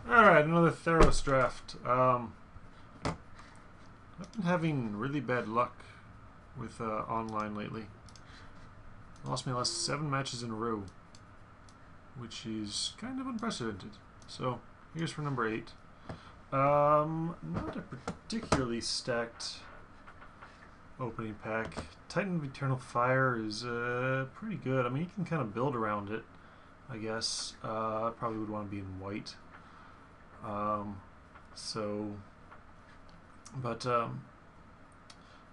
Alright, another Theros draft. I've been having really bad luck with online lately. I lost my last 7 matches in a row, which is kind of unprecedented. So, here's for number 8. Not a particularly stacked opening pack. Titan of Eternal Fire is pretty good. I mean, you can kind of build around it, I guess. I probably would want to be in white.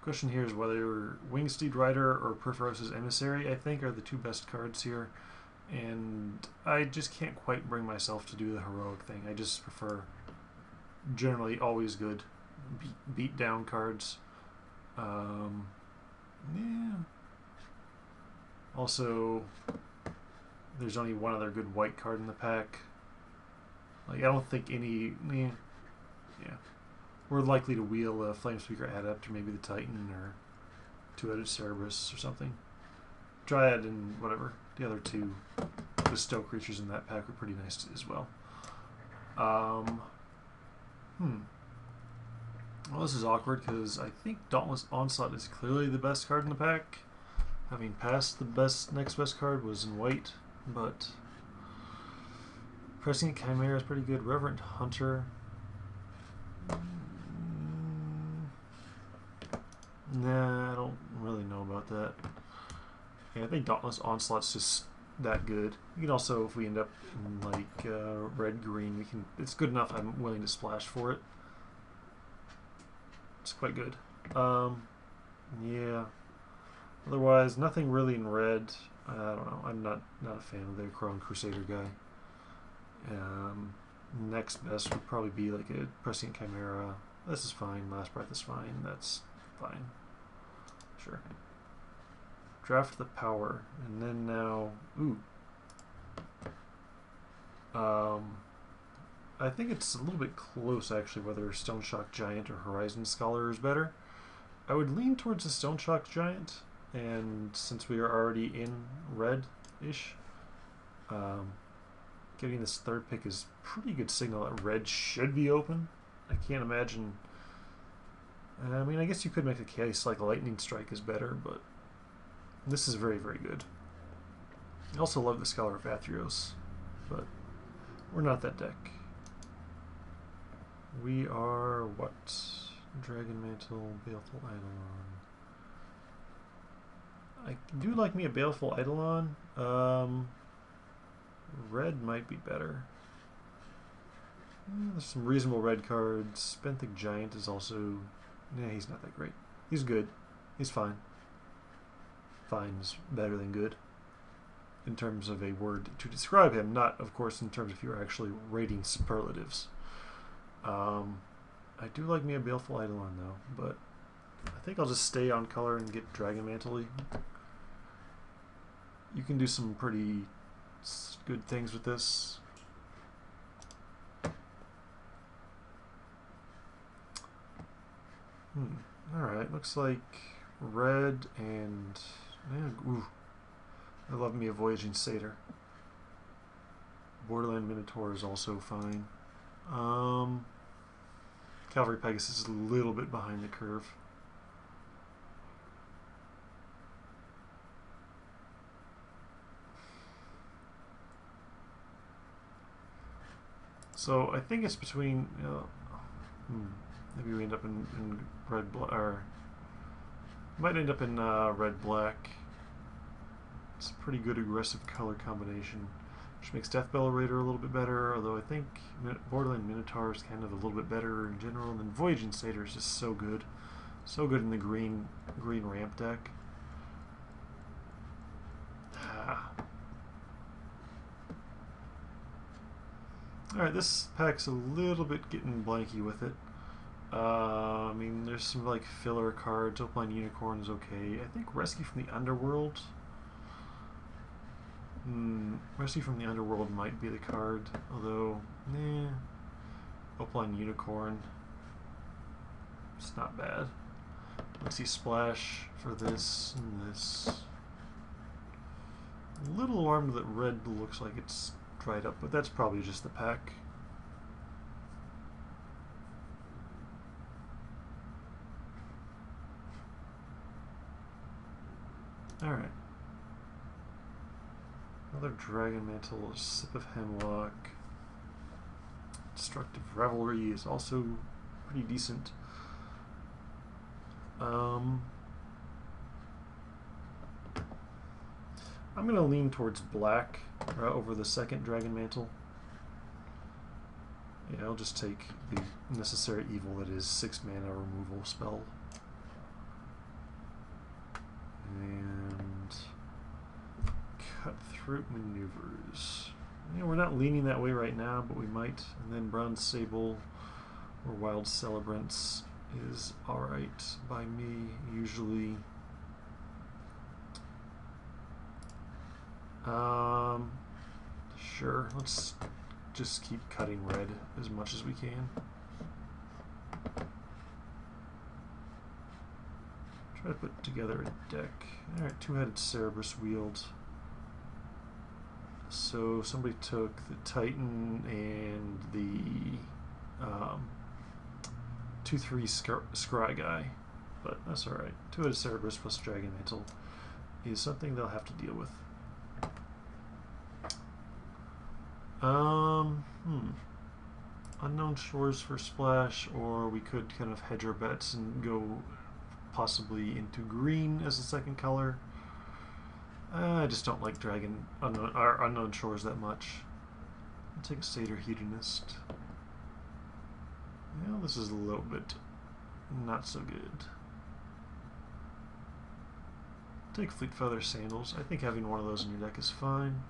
Question here is whether Wingsteed Rider or Perforos' Emissary, I think, are the 2 best cards here. And I just can't quite bring myself to do the heroic thing. I just prefer generally always good beat down cards. Yeah. Also, there's only one other good white card in the pack. Like, I don't think any... Yeah. We're likely to wheel a Flamespeaker Adept, or maybe the Titan, or Two-Headed Cerberus, or something. Dryad and whatever. The other 2 bestow creatures in that pack are pretty nice as well. Well, this is awkward, because I think Dauntless Onslaught is clearly the best card in the pack. Having passed the next best card was in white, but... Prescient Chimera is pretty good. Reverent Hunter... Nah, I don't really know about that. Yeah, I think Dauntless Onslaught's just that good. You can also, if we end up in like red-green, we can. It's good enough. I'm willing to splash for it. It's quite good. Yeah. Otherwise, nothing really in red. I don't know. I'm not a fan of the Crone Crusader guy. Next best would probably be like a Prescient Chimera. This is fine. Last Breath is fine. That's fine. Sure. Draft the power. And then now... Ooh. I think it's a little bit close, actually, whether Stone Shock Giant or Horizon Scholar is better. I would lean towards the Stone Shock Giant, and since we are already in red-ish, getting this 3rd pick is pretty good signal that red should be open. I can't imagine... I mean, I guess you could make a case like Lightning Strike is better, but this is very, very good. I also love the Scholar of Athreos, but we're not that deck. We are what? Dragon Mantle, Baleful Eidolon. I do like me a Baleful Eidolon. Red might be better. There's some reasonable red cards. Benthic Giant is also... Yeah, he's not that great. He's good. He's fine. Fine is better than good in terms of a word to describe him, not, of course, in terms of if you're actually rating superlatives. I do like me a Baleful Eidolon, though, but I think I'll just stay on color and get Dragon Mantle-y. You can do some pretty good things with this. Alright, looks like red and... ooh, I love me a Voyaging Satyr. Borderland Minotaur is also fine. Cavalry Pegasus is a little bit behind the curve. So I think it's between... maybe we end up in red, or might end up in red black. It's a pretty good aggressive color combination, which makes Deathbell Raider a little bit better. Although I think Borderland Minotaur is kind of a little bit better in general. And then Voyaging Satyr is just so good in the green ramp deck. All right, this pack's a little bit getting blanky with it. I mean, there's some like filler cards. Opaline Unicorn is okay. I think Rescue from the Underworld. Rescue from the Underworld might be the card, although, Opaline Unicorn. It's not bad. Let's see, Splash for this and this. A little alarmed that red looks like it's dried up, but that's probably just the pack. Alright. Another Dragon Mantle, Sip of Hemlock. Destructive Revelry is also pretty decent. I'm going to lean towards black over the second Dragon Mantle. Yeah, I'll just take the necessary evil that is 6 mana removal spell. And Cutthroat Maneuvers. Yeah, we're not leaning that way right now, but we might. And then Bronze Sable or Wild Celebrants is alright by me, usually. Sure, let's just keep cutting red as much as we can. Try to put together a deck. Alright, two-headed Cerberus Wield. So somebody took the Titan and the 2/3 Scry guy, but that's alright. Two-headed Cerberus plus Dragon Mantle is something they'll have to deal with. Unknown Shores for splash, or we could kind of hedge our bets and go possibly into green as a second color. I just don't like Unknown Shores that much. I'll take a Satyr Hedonist. Well, this is a little bit not so good. Take Fleet Feather Sandals. I think having one of those in your deck is fine.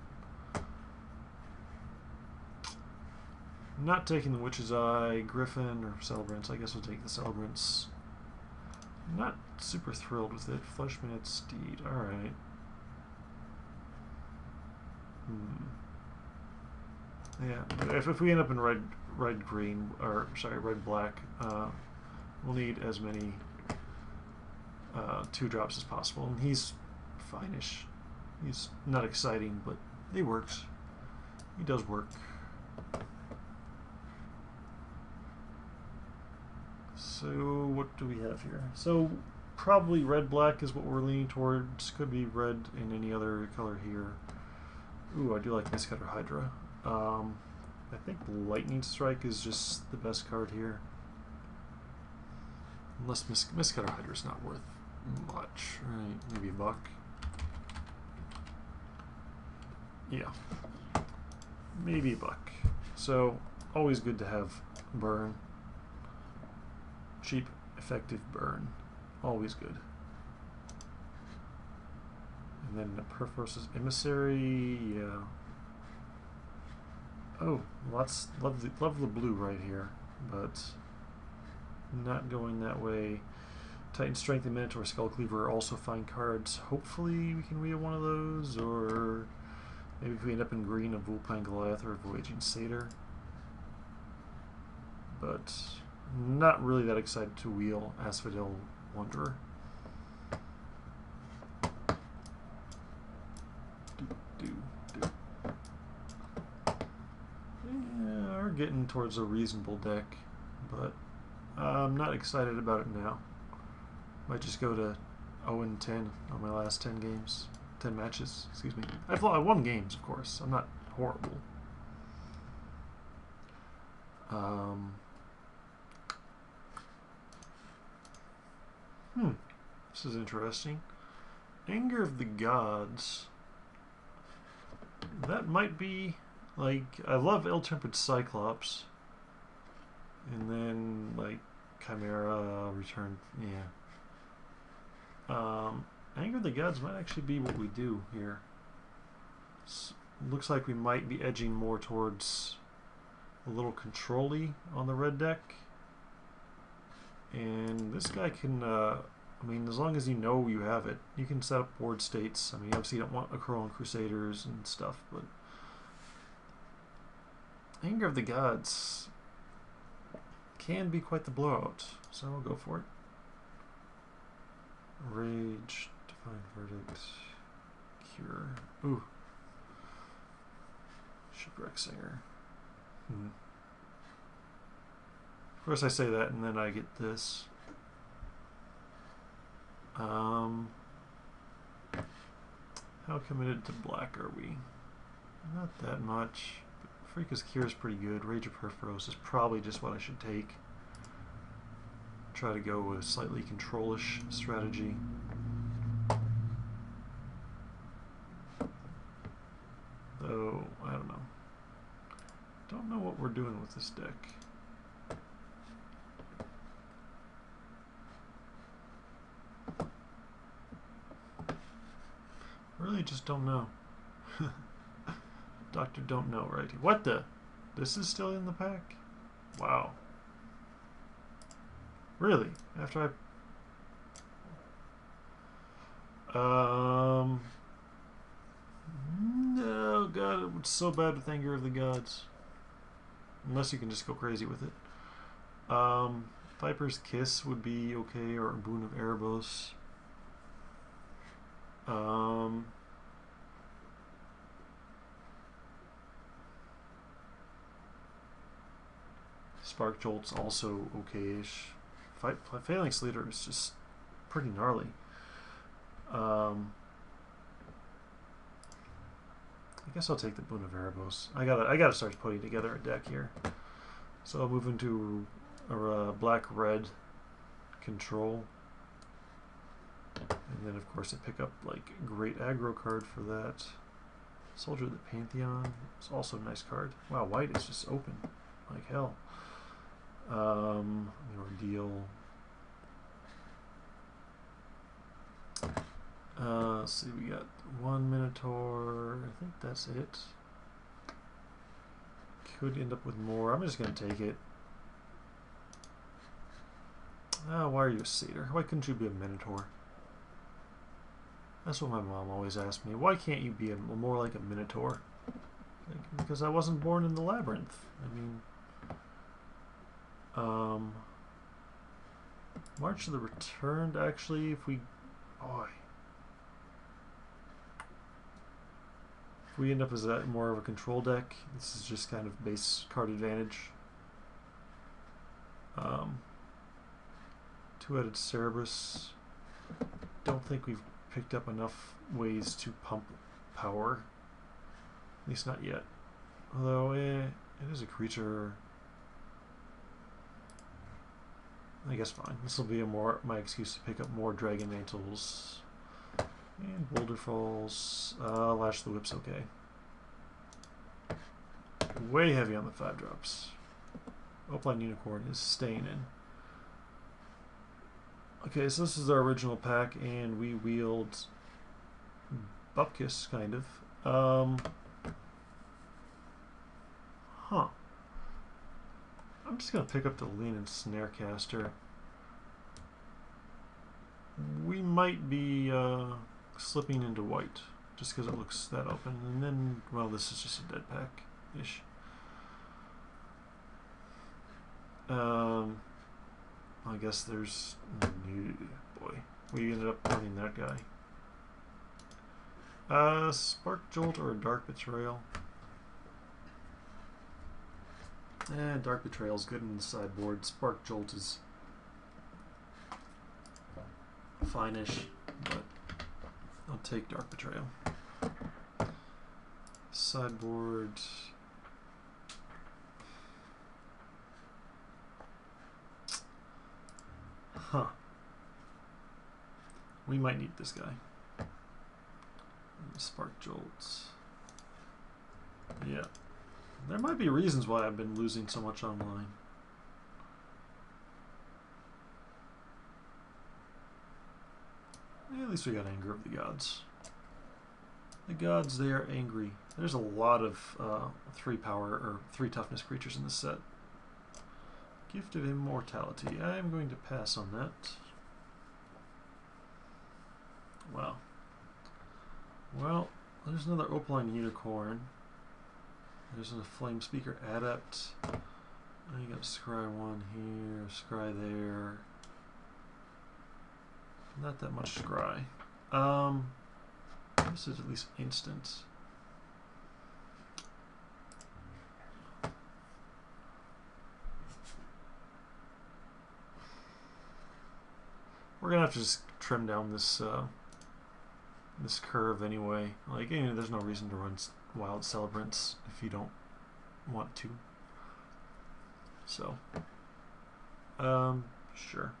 Not taking the Witch's Eye, Griffin, or Celebrants. I guess we'll take the Celebrants. Not super thrilled with it. Fleshman Steed. Alright. Yeah, if we end up in red-green, or sorry, red-black, we'll need as many 2-drops as possible. And he's fine-ish. He's not exciting, but he works. He does work. So what do we have here? So probably red-black is what we're leaning towards. Could be red in any other color here. Ooh, I do like Mistcutter Hydra. I think Lightning Strike is just the best card here. Unless Mistcutter Hydra is not worth much. Right, maybe a buck. Yeah. Maybe a buck. So, always good to have burn. Cheap, effective burn. Always good. And then the Perforce's Emissary, yeah. Oh, love the blue right here, but not going that way. Titan Strength and Minotaur Skullcleaver are also fine cards. Hopefully we can wheel one of those, or maybe if we end up in green, a Vulpine Goliath or a Voyaging Satyr. But not really that excited to wheel Asphodel Wanderer. Yeah, we're getting towards a reasonable deck, but I'm not excited about it now. Might just go to 0-10 on my last 10 games. 10 matches, excuse me. I've won games, of course. I'm not horrible. This is interesting. Anger of the Gods. That might be, like, I love Ill-Tempered Cyclops. And then, like, Chimera, Return, yeah. Anger of the Gods might actually be what we do here. Looks like we might be edging more towards a little control-y on the red deck. And this guy can, I mean, as long as you know you have it, you can set up board states. I mean, obviously you don't want Acroan Crusaders and stuff, but Anger of the Gods can be quite the blowout, so we'll go for it. Rage, Divine Verdict, Cure. Ooh. Shipwreck Singer. Of course I say that and then I get this. How committed to black are we? Not that much. Freaka's Cure is pretty good. Rage of Perforos is probably just what I should take. Try to go with a slightly control-ish strategy. Though, I don't know. Don't know what we're doing with this deck. Really just don't know. Doctor don't know, right? What the? This is still in the pack? Wow. Really? After no, God, it's so bad with Anger of the Gods. Unless you can just go crazy with it. Viper's Kiss would be okay, or Boon of Erebos. Spark Jolt's also okay-ish. Phalanx Leader is just pretty gnarly. I guess I'll take the Boon of Erebos. I gotta start putting together a deck here. So I'll move into a black-red control. And then of course I pick up like a great aggro card for that. Soldier of the Pantheon is also a nice card. Wow, white is just open like hell. Ordeal. Let's see, we got one Minotaur. I think that's it. Could end up with more. I'm just gonna take it. Why are you a satyr? Why couldn't you be a Minotaur? That's what my mom always asked me. Why can't you be more like a Minotaur? Like, because I wasn't born in the labyrinth. I mean, March of the Returned, actually, if we... Boy. If we end up as more of a control deck, this is just kind of base card advantage. Two-headed Cerberus. Don't think we've picked up enough ways to pump power. At least not yet. Although, it is a creature... I guess fine. This will be my excuse to pick up more Dragon Mantles. And Boulder Falls. Lash the Whip's okay. Way heavy on the 5-drops. Opaline Unicorn is staying in. Okay, so this is our original pack, and we wield Bupkis, kind of. Huh. I'm just going to pick up the Lean and Snarecaster. We might be slipping into white, just because it looks that open. And then, well, this is just a dead pack-ish. I guess there's... boy, we ended up playing that guy. Spark Jolt or Dark Betrayal? Dark Betrayal is good in the sideboard. Spark Jolt is fine-ish, but I'll take Dark Betrayal. Sideboard... Huh. We might need this guy. Spark Jolts. Yeah. There might be reasons why I've been losing so much online. Yeah, at least we got Anger of the Gods. The gods, they are angry. There's a lot of 3 power or 3 toughness creatures in this set. Gift of Immortality. I am going to pass on that. Wow. Well, there's another Opaline Unicorn. There's a Flame Speaker Adept. Now you got Scry 1 here, Scry there. Not that much Scry. This is at least instant. We're gonna have to just trim down this this curve anyway. Like, there's no reason to run wild celebrants if you don't want to. So, sure.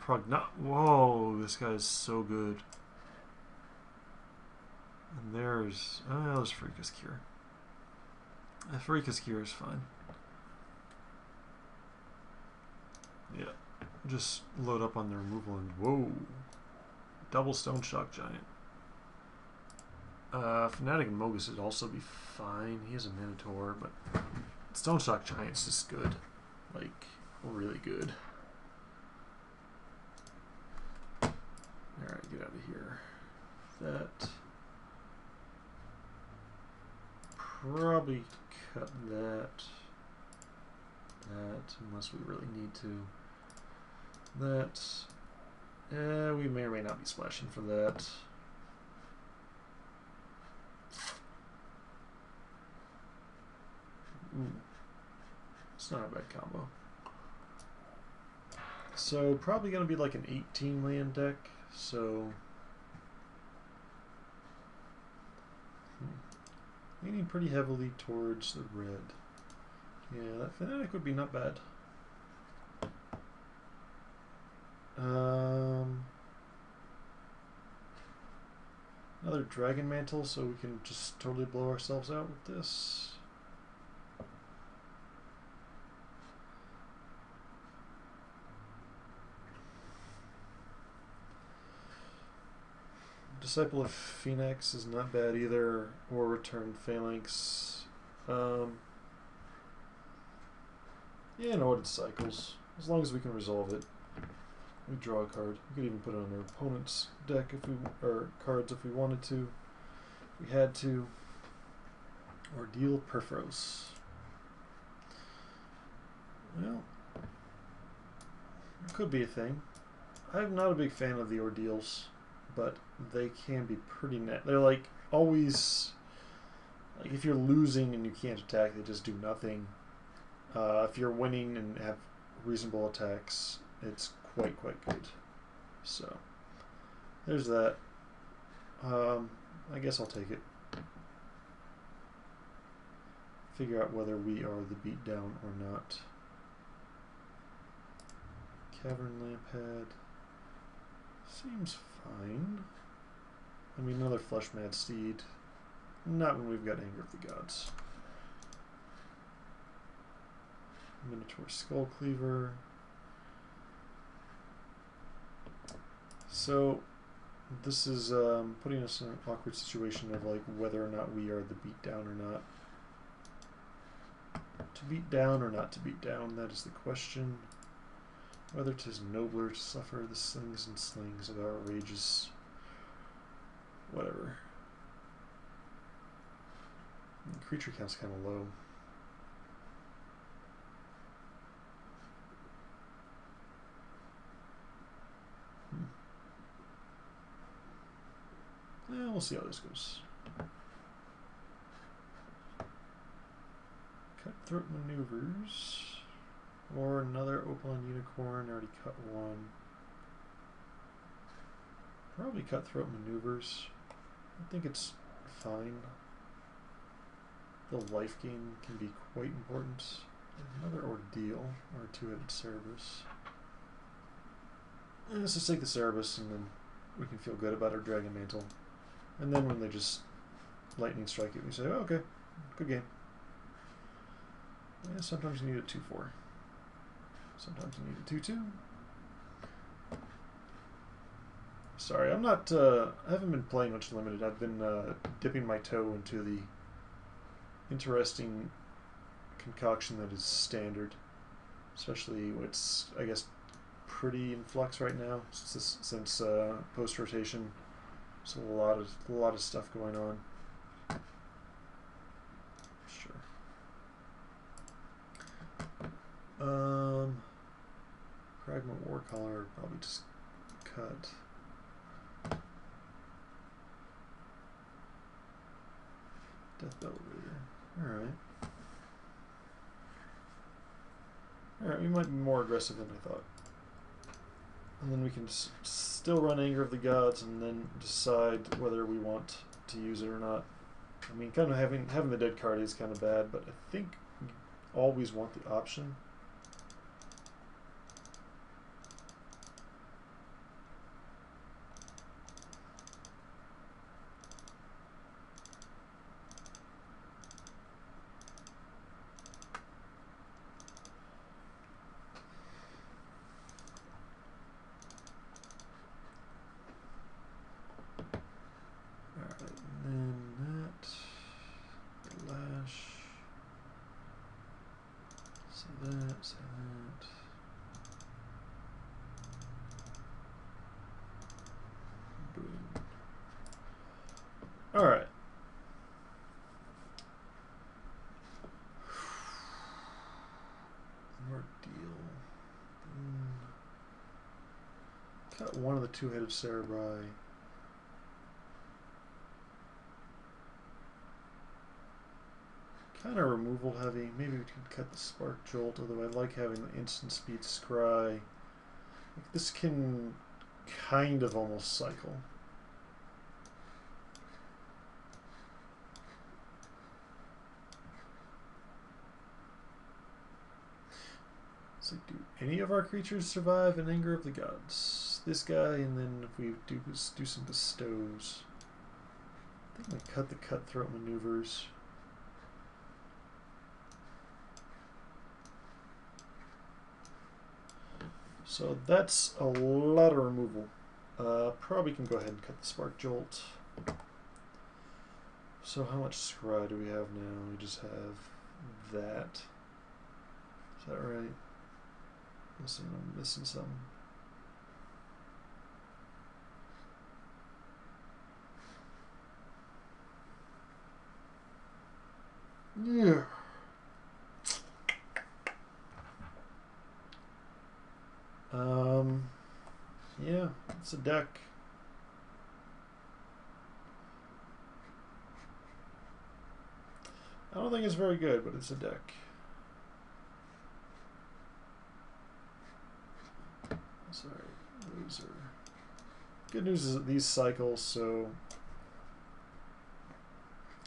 Whoa, this guy is so good. And there's Freakus Cure. Freakus Cure is fine. Yeah, just load up on the removal and whoa, double Stone Shock Giant. Fnatic and Mogus would also be fine. He has a Minotaur, but Stone Shock Giant's just good, like really good. All right, get out of here. That probably cut that. Unless we really need to. That, we may or may not be splashing for that. Ooh. It's not a bad combo. So probably going to be like an 18 land deck. So leaning pretty heavily towards the red. Yeah, that Fnatic would be not bad. Another Dragon Mantle, so we can just totally blow ourselves out with this. Disciple of Phoenix is not bad either, or Return Phalanx. Yeah, and Ordered Cycles. As long as we can resolve it. We draw a card. We could even put it on our opponent's deck if we, or cards if we wanted to. If we had to. Ordeal Perforos. Well, it could be a thing. I'm not a big fan of the Ordeals, but they can be pretty net. They're like always, like if you're losing and you can't attack, they just do nothing. If you're winning and have reasonable attacks, it's quite good. So there's that. I guess I'll take it. Figure out whether we are the beatdown or not. Cavern Lampad seems fine. I mean, another Flesh Mad Steed. Not when we've got Anger of the Gods. Minotaur Skull Cleaver. So this is putting us in an awkward situation of like whether or not we are the beatdown or not. To beat down or not to beat down, that is the question. Whether 'tis nobler to suffer the slings and slings of our rages. Whatever. The creature count's kind of low. Yeah, we'll see how this goes. Cutthroat Maneuvers. Or another Opaline Unicorn. Already cut one. Probably Cutthroat Maneuvers. I think it's fine. The life gain can be quite important. Another Ordeal or a two-headed Cerberus. Let's just take the Cerberus and then we can feel good about our Dragon Mantle. And then when they just lightning strike it, we say, oh, okay, good game. Yeah, sometimes you need a 2-4. Sometimes you need a 2-2. Sorry, I'm not, I haven't been playing much Limited. I've been dipping my toe into the interesting concoction that is Standard. Especially what's, I guess, pretty in flux right now since post-rotation. So a lot of stuff going on. Sure. Pragma Warcaller probably just cut. Deckbuild Raider. Alright. Alright, we might be more aggressive than I thought. And then we can still run Anger of the Gods and then decide whether we want to use it or not. I mean, kind of having the dead card is kind of bad, but I think you always want the option. Alright. More deal. Cut one of the two-headed cerebri. Kind of removal heavy. Maybe we could cut the Spark Jolt, although I like having the instant speed Scry. This can kind of almost cycle. So do any of our creatures survive an Anger of the Gods? This guy, and then if we do some bestows. I think we cut the Cutthroat Maneuvers. So that's a lot of removal. Probably can go ahead and cut the Spark Jolt. So how much Scry do we have now? We just have that. Is that right? Listen, I'm missing something. Yeah. Yeah, it's a deck. I don't think it's very good, but it's a deck. Sorry, loser. Good news is that these cycle, so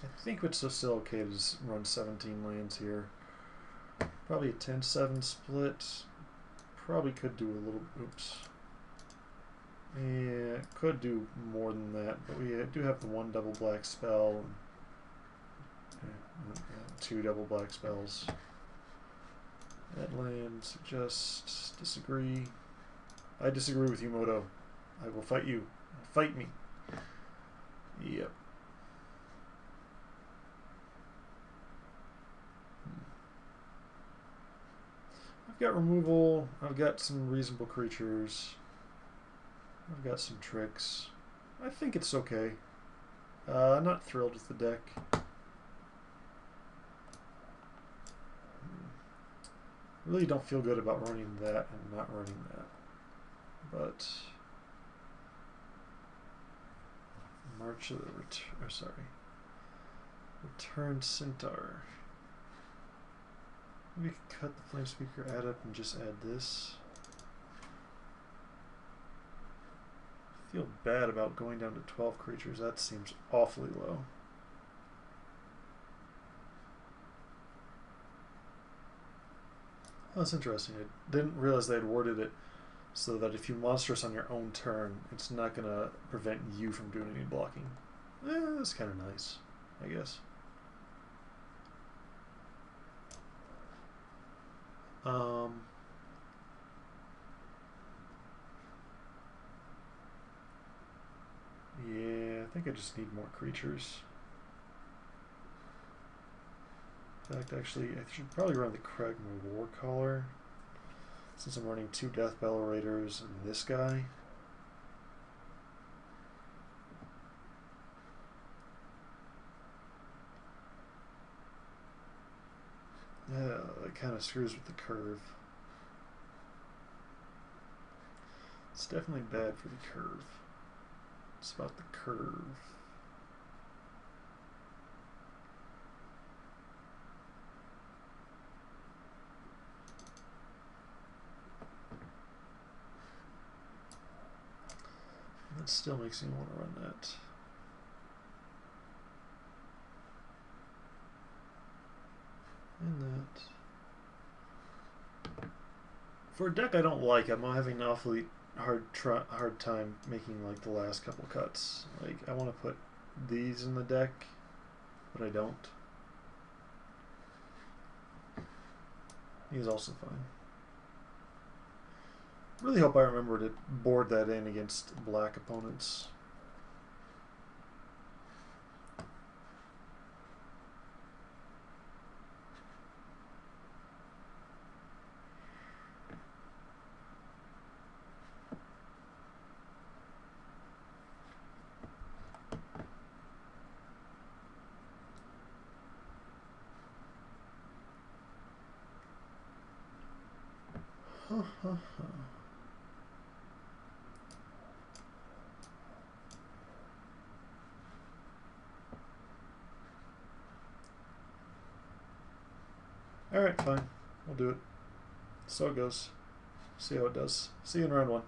I think it's still okay to just run 17 lands here. Probably a 10-7 split. Probably could do a little, oops. Yeah, could do more than that, but we do have the one double black spell and two double black spells. That land suggests disagree. I disagree with you, Moto. I will fight you. Fight me. Yep. I've got removal. I've got some reasonable creatures. I've got some tricks. I think it's okay. I'm not thrilled with the deck. Really don't feel good about running that and not running that. But March of the Return Centaur. We could cut the Flame Speaker, add up, and just add this. I feel bad about going down to 12 creatures. That seems awfully low. Oh, that's interesting. I didn't realize they had worded it so that if you monster us on your own turn, it's not going to prevent you from doing any blocking. That's kind of nice, I guess. Yeah, I think I just need more creatures. In fact, actually, I should probably run the Kragma Warcaller, since I'm running two Deathbell Raiders and this guy. That kind of screws with the curve. It's definitely bad for the curve. It's about the curve. That still makes me want to run that. And that. For a deck I don't like, I'm having an awfully hard time making like the last couple cuts. Like I want to put these in the deck, but I don't. He's also fine. Really hope I remember to board that in against black opponents. Alright, fine. We'll do it. So it goes. See how it does. See you in round 1.